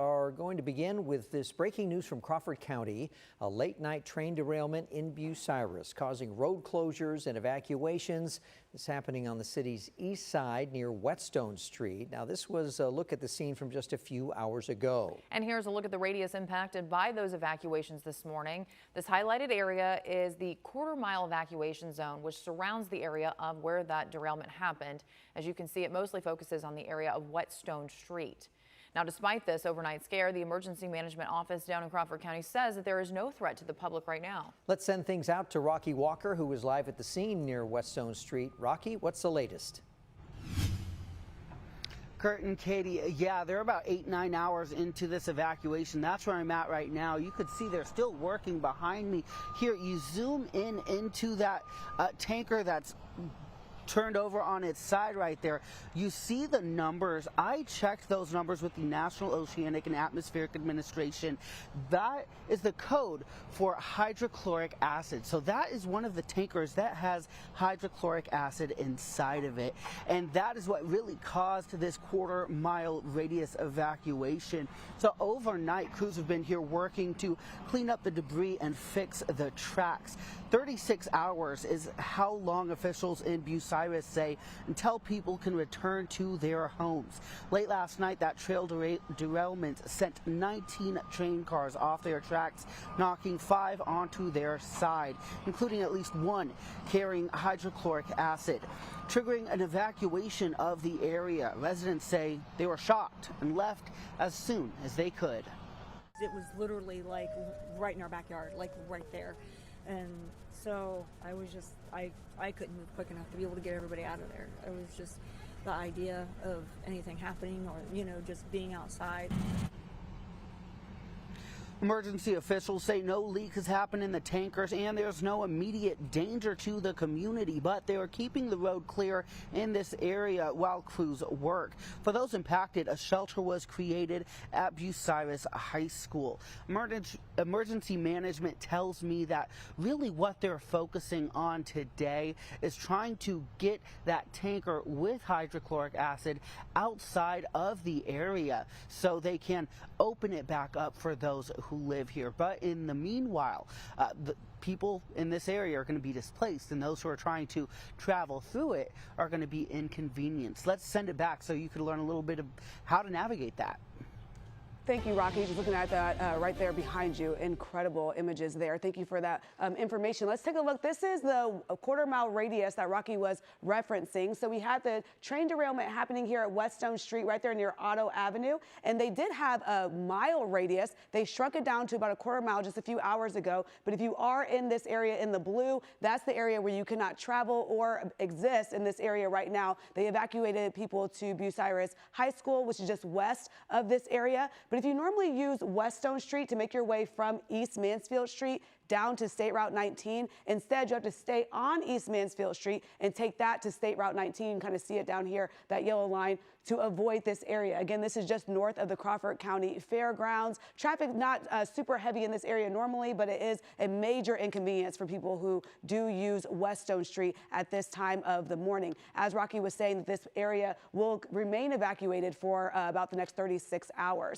are going to begin with this breaking news from Crawford County. A late night train derailment in Bucyrus causing road closures and evacuations. This happening on the city's east side near Whetstone Street. Now, this was a look at the scene from just a few hours ago. And here's a look at the radius impacted by those evacuations this morning. This highlighted area is the quarter-mile evacuation zone, which surrounds the area of where that derailment happened. As you can see, it mostly focuses on the area of Whetstone Street. Now, despite this overnight scare, the Emergency Management Office down in Crawford County says that there is no threat to the public right now. Let's send things out to Rocky Walker, who is live at the scene near Whetstone Street. Rocky, what's the latest? Kurt and Katie, yeah, they're about 8-9 hours into this evacuation. That's where I'm at right now. You could see they're still working behind me. Here, you zoom in into that tanker that's turned over on its side right there. You see the numbers. I checked those numbers with the National Oceanic and Atmospheric Administration. That is the code for hydrochloric acid. So that is one of the tankers that has hydrochloric acid inside of it. And that is what really caused this quarter-mile radius evacuation. So overnight, crews have been here working to clean up the debris and fix the tracks. 36 hours is how long officials in Bucyrus say until people can return to their homes. Late last night, that trail derailment sent 19 train cars off their tracks, knocking 5 onto their side, including at least 1 carrying hydrochloric acid, triggering an evacuation of the area. Residents say they were shocked and left as soon as they could. It was literally like right in our backyard, like right there. And so I was just, I couldn't move quick enough to be able to get everybody out of there. It was just the idea of anything happening or, you know, just being outside. Emergency officials say no leak has happened in the tankers and there's no immediate danger to the community, but they are keeping the road clear in this area while crews work. For those impacted, a shelter was created at Bucyrus High School. Emergency management tells me that really what they're focusing on today is trying to get that tanker with hydrochloric acid outside of the area so they can open it back up for those who live here. But in the meanwhile, the people in this area are going to be displaced, and those who are trying to travel through it are going to be inconvenienced. Let's send it back so you can learn a little bit of how to navigate that. Thank you, Rocky. Just looking at that right there behind you. Incredible images there. Thank you for that information. Let's take a look. This is the quarter-mile radius that Rocky was referencing. So we had the train derailment happening here at Whetstone Street, right there near Otto Avenue. And they did have a mile radius. They shrunk it down to about a quarter mile just a few hours ago. But if you are in this area in the blue, that's the area where you cannot travel or exist in this area right now. They evacuated people to Bucyrus High School, which is just west of this area. But if you normally use Whetstone Street to make your way from East Mansfield Street down to State Route 19, instead you have to stay on East Mansfield Street and take that to State Route 19. Kind of see it down here, that yellow line, to avoid this area. Again, this is just north of the Crawford County Fairgrounds. Traffic not super heavy in this area normally, but it is a major inconvenience for people who do use Whetstone Street at this time of the morning. As Rocky was saying, this area will remain evacuated for about the next 36 hours.